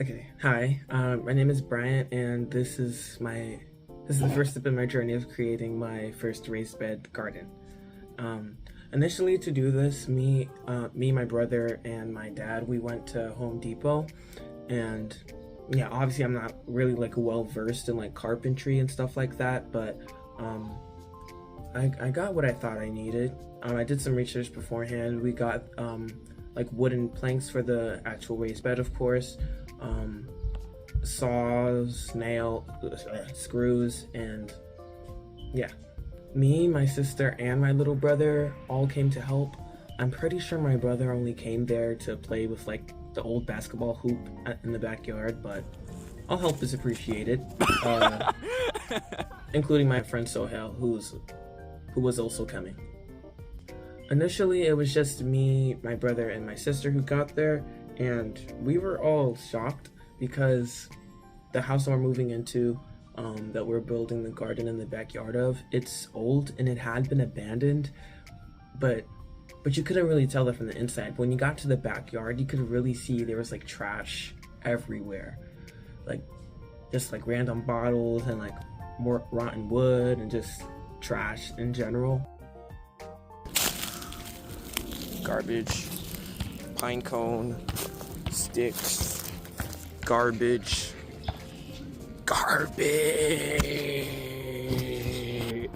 Okay, hi. My name is Bryant, and this is the first step in my journey of creating my first raised bed garden. Initially, to do this, my brother, and my dad, we went to Home Depot, and yeah, obviously I'm not really like well versed in like carpentry and stuff like that, but I got what I thought I needed. I did some research beforehand. We got like wooden planks for the actual raised bed, of course. Saws, screws, and yeah. Me, my sister, and my little brother all came to help. I'm pretty sure my brother only came there to play with like the old basketball hoop in the backyard, but all help is appreciated. Including my friend Sohail, who was also coming. Initially, it was just me, my brother, and my sister who got there, and we were all shocked because the house that we're moving into, that we're building the garden in the backyard of, it's old and it had been abandoned, but you couldn't really tell that from the inside. When you got to the backyard, you could really see there was like trash everywhere, like just like random bottles and like more rotten wood and just trash in general. Garbage, pine cone, sticks, garbage.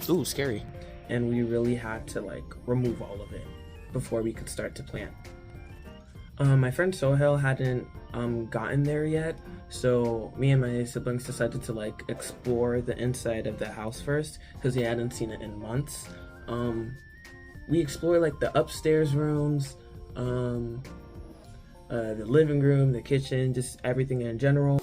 Ooh, scary. And we really had to like remove all of it before we could start to plant. My friend Sohail hadn't gotten there yet, so me and my siblings decided to like explore the inside of the house first because he hadn't seen it in months. We explored like the upstairs rooms, the living room, the kitchen, just everything in general.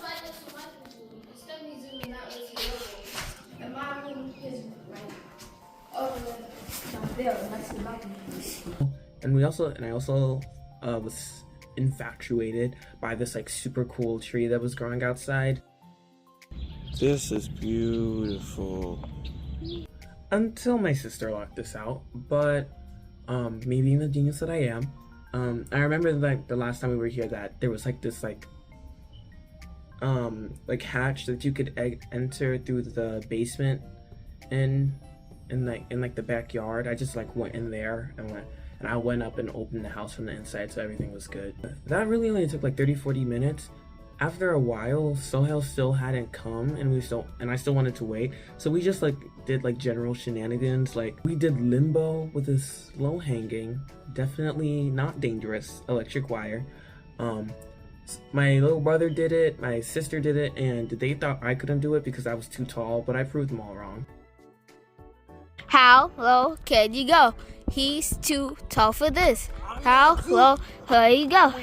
And I also was infatuated by this like super cool tree that was growing outside. This is beautiful. Until my sister locked this out, but me being the genius that I am, I remember like the last time we were here that there was like this like hatch that you could enter through the basement in the backyard. I just like went in there and I went up and opened the house from the inside, so everything was good. That really only took like 30-40 minutes. After a while, Sohail still hadn't come, and I still wanted to wait, so we just like did like general shenanigans. Like we did limbo with this low hanging, definitely not dangerous electric wire. My little brother did it, my sister did it, and they thought I couldn't do it because I was too tall, but I proved them all wrong. How low can you go? He's too tall for this. How low can you go?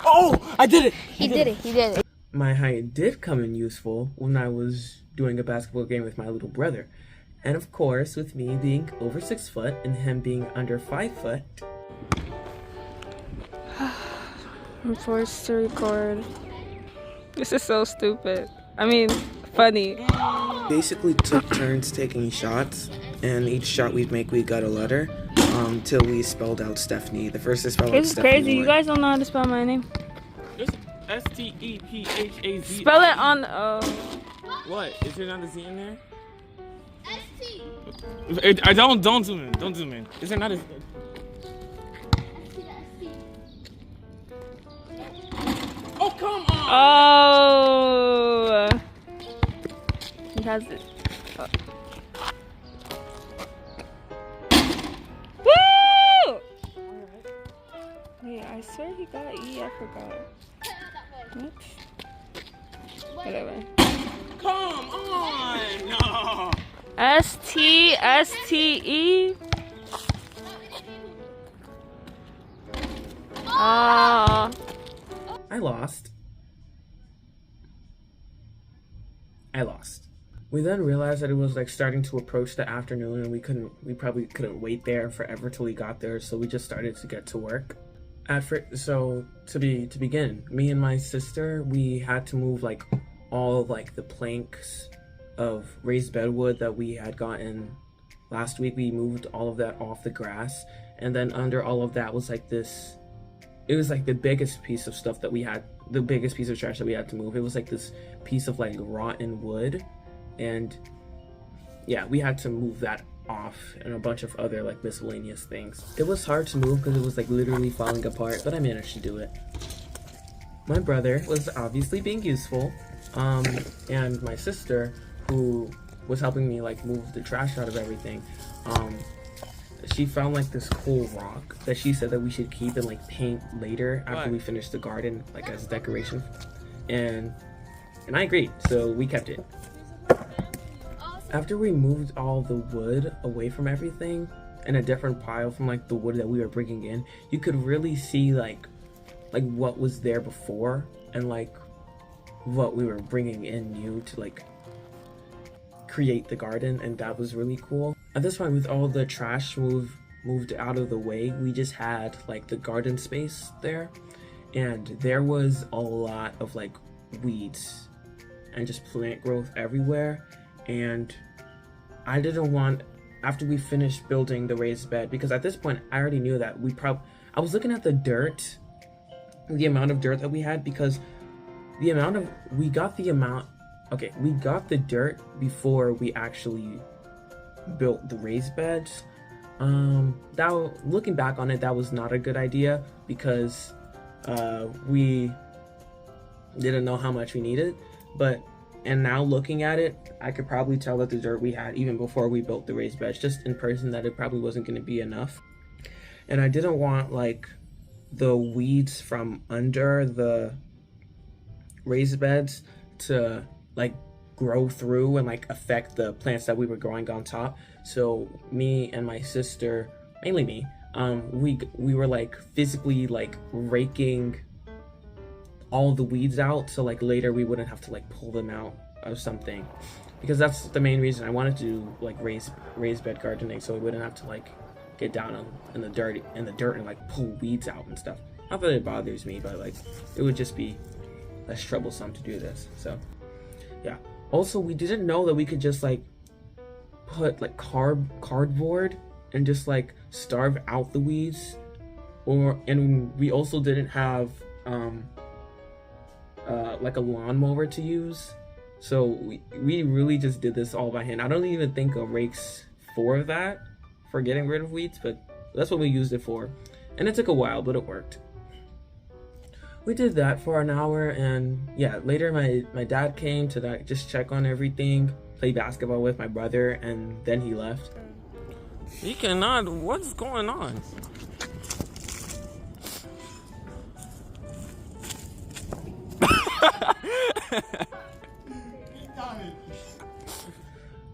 Oh, I did it! He did it. My height did come in useful when I was doing a basketball game with my little brother. And of course, with me being over 6 foot and him being under 5 foot. I'm forced to record. This is so stupid. I mean, funny. Basically took turns taking shots, and each shot we'd make, we got a letter, till we spelled out Stephanie. The first to spell out This is Stephanie. crazy. You guys don't know how to spell my name. It's S-T-E-P-H-A-Z. Spell it on. What? Is there not a Z in there? S-T. Don't zoom in. Don't zoom in. Is there not a Z? Oh, come on! Oh. He has it. Oh. Woo! Wait, I swear he got E. I forgot. What? Whatever. Come on! No! S-T-E. Ah. I lost. We then realized that it was like starting to approach the afternoon, and we probably couldn't wait there forever till we got there, so we just started to get to work. So to begin, me and my sister, we had to move like all of like the planks of raised bed wood that we had gotten last week. We moved all of that off the grass, and then under all of that was like this. It was like the biggest piece of stuff that we had, the biggest piece of trash that we had to move. It was like this piece of like rotten wood, and yeah, we had to move that off, and a bunch of other like miscellaneous things. It was hard to move because it was like literally falling apart, but I managed to do it. My brother was obviously being useful, and my sister, who was helping me like move the trash out of everything, she found like this cool rock that she said that we should keep and like paint later after we finish the garden, like as decoration, and I agreed, so we kept it. After we moved all the wood away from everything in a different pile from like the wood that we were bringing in, you could really see like what was there before and like what we were bringing in new to like create the garden, and that was really cool. At this point, with all the trash moved out of the way, we just had like the garden space there, and there was a lot of like weeds and just plant growth everywhere. And I didn't want, after we finished building the raised bed, because at this point I already knew that I was looking at the dirt, the amount of dirt that we had, because we got the dirt before we actually built the raised beds. Looking back on it, that was not a good idea, because we didn't know how much we needed, and now looking at it, I could probably tell that the dirt we had even before we built the raised beds, just in person, that it probably wasn't going to be enough. And I didn't want like the weeds from under the raised beds to like grow through and like affect the plants that we were growing on top. So me and my sister, mainly me, we were like physically like raking all the weeds out, so like later we wouldn't have to like pull them out of something, because that's the main reason I wanted to do like raised bed gardening, so we wouldn't have to like get down in the dirt and like pull weeds out and stuff. Not that it bothers me, but like it would just be less troublesome to do this. So yeah. Also, we didn't know that we could just like put like cardboard and just like starve out the weeds, and we also didn't have like a lawnmower to use, so we really just did this all by hand. I don't even think a rake's for getting rid of weeds, but that's what we used it for, and it took a while, but it worked. We did that for an hour, and yeah, later my dad came to just check on everything, play basketball with my brother, and then he left. You cannot. What's going on?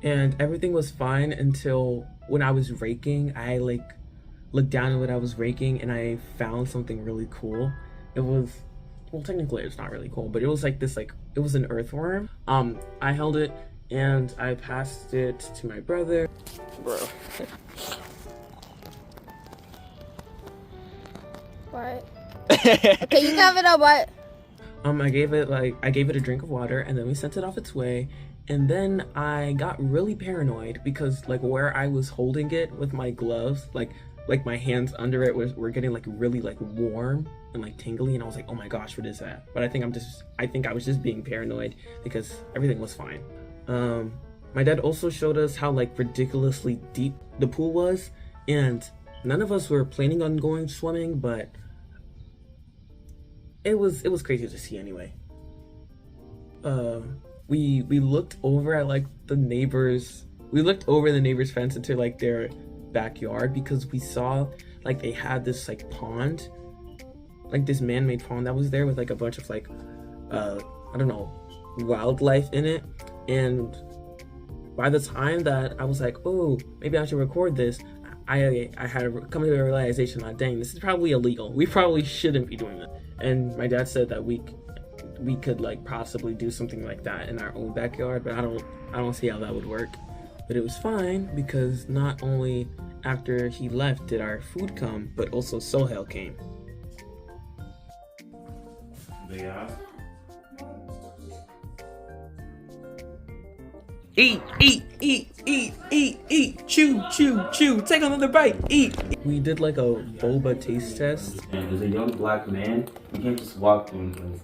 And everything was fine until when I was raking, I like looked down at what I was raking and I found something really cool. It was, well, technically it's not really cool, but it was like this, like it was an earthworm. I held it and I passed it to my brother. Bro. What? Okay, you have it up, what? I gave it a drink of water, and then we sent it off its way. And then I got really paranoid because like where I was holding it with my gloves, like my hands under it were getting like really like warm and like tingly, and I was like, oh my gosh, what is that? But I think I was just being paranoid because everything was fine. My dad also showed us how like ridiculously deep the pool was, and none of us were planning on going swimming, but it was crazy to see anyway. We looked over at like the neighbors fence into like their backyard, because we saw like they had this like pond, like this man-made pond that was there with like a bunch of like I don't know, wildlife in it. And by the time that I was like, oh, maybe I should record this, I had come to the realization that, dang, this is probably illegal. We probably shouldn't be doing that. And my dad said that we could like possibly do something like that in our own backyard, but I don't see how that would work. But it was fine, because not only after he left did our food come, but also Sohail came. Eat, eat, eat, eat, eat, eat. Chew, chew, chew. Take another bite. Eat. We did like a boba taste test. And as a young black man, you can't just walk through and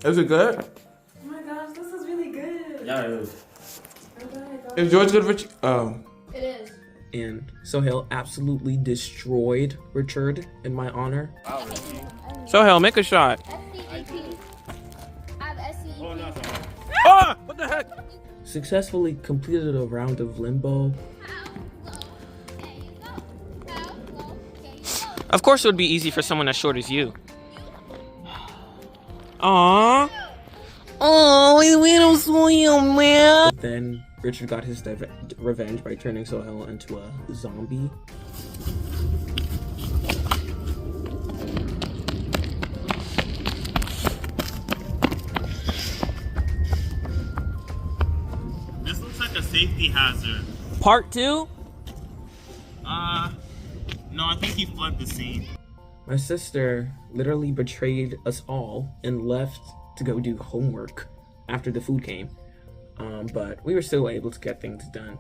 Is it good? Oh my gosh, this is really good. Yeah, it is. Is yours good, Rich? Oh. It is. And Sohail absolutely destroyed Richard in my honor. Sohail, make a shot. SCEP. I have SCEP. Ah! What the heck? Successfully completed a round of limbo. Of course it would be easy for someone as short as you. Aww. Oh, we little swim, man. But then Richard got his revenge by turning Sohail into a zombie. This looks like a safety hazard. Part 2? No, I think he fled the scene. My sister literally betrayed us all and left to go do homework after the food came. But we were still able to get things done.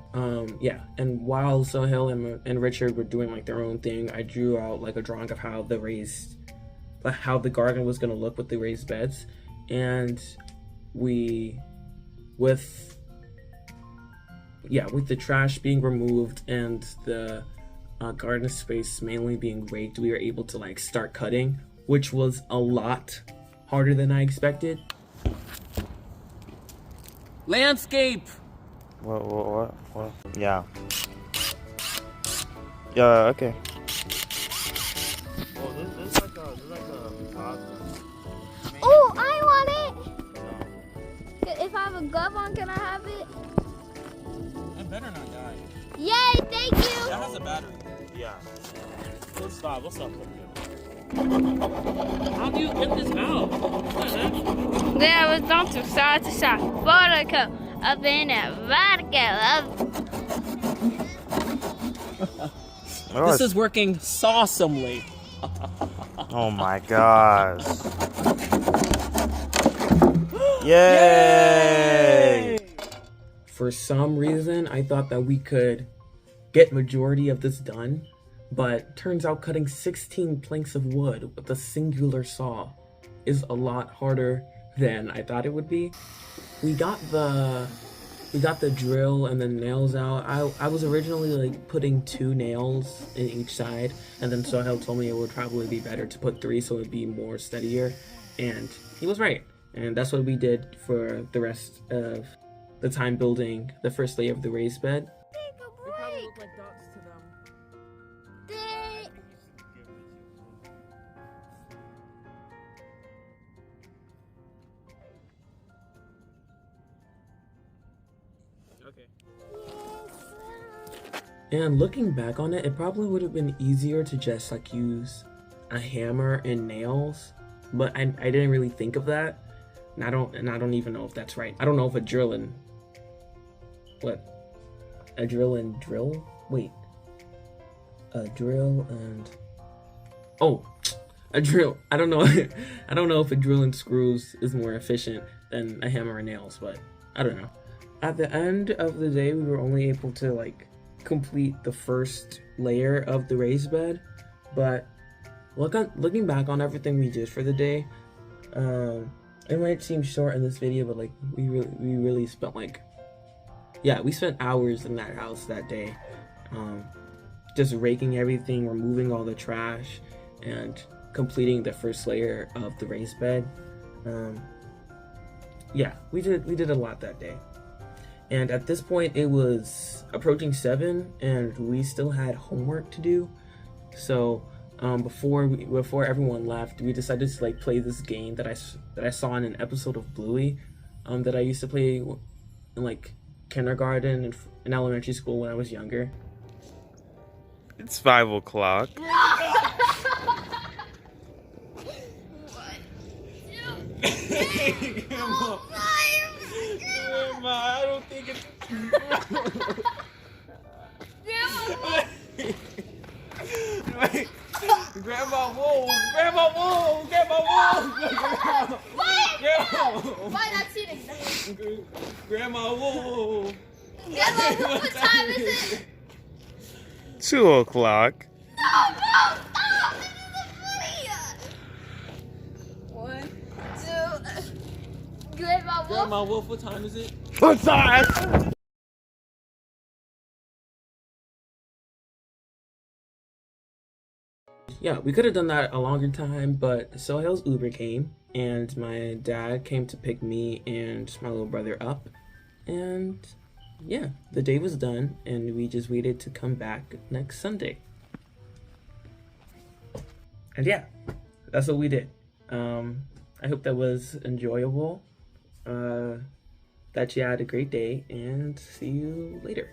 Yeah, and while Sohail and Richard were doing like their own thing, I drew out like a drawing of how how the garden was gonna look with the raised beds, and with the trash being removed and the garden space mainly being raked, we were able to like start cutting, which was a lot harder than I expected. Landscape! What? Yeah. Yeah, okay. Oh, this is like a Oh, I want it. If I have a glove on, can I have it? It better not die. Yay! Thank you. That has a battery. Yeah. What's up? What's up? How do you get this out? What the heck? Then I was on to side to side. Vodka up in that vodka. This is working awesomely. Oh my gosh. Yay! For some reason, I thought that we could get majority of this done, but turns out cutting 16 planks of wood with a singular saw is a lot harder than I thought it would be. We got the drill and the nails out. I was originally like putting 2 nails in each side, and then Sohail told me it would probably be better to put 3 so it'd be more steadier, and he was right. And that's what we did for the rest of the time building the first layer of the raised bed. They probably look like dots to them. Okay. And looking back on it, it probably would have been easier to just like use a hammer and nails, but I didn't really think of that, and I don't even know if that's right. I don't know if a drill and drill? Wait, a drill and a drill. I don't know. I don't know if a drill and screws is more efficient than a hammer and nails, but I don't know. At the end of the day, we were only able to like complete the first layer of the raised bed, but looking back on everything we did for the day, it might seem short in this video, but like we really spent we spent hours in that house that day, just raking everything, removing all the trash, and completing the first layer of the raised bed. We did a lot that day. And at this point, it was approaching 7, and we still had homework to do. So before everyone left, we decided to like play this game that I saw in an episode of Bluey, that I used to play in like kindergarten and in elementary school when I was younger. It's 5 o'clock. Grandma, I don't think it's... Wait. Grandma, whoa! Grandma, whoa! Grandma, whoa! What? Why not cheating? Grandma, whoa. Grandma, what time is it? 2 o'clock. No, stop! This isn't funny. 1, 2. Grandma, what? Grandma Wolf, what time is it? What time? Yeah, we could have done that a longer time, but Sohail's Uber came, and my dad came to pick me and my little brother up, and yeah, the day was done, and we just waited to come back next Sunday. And yeah, that's what we did. I hope that was enjoyable, that you had a great day, and see you later.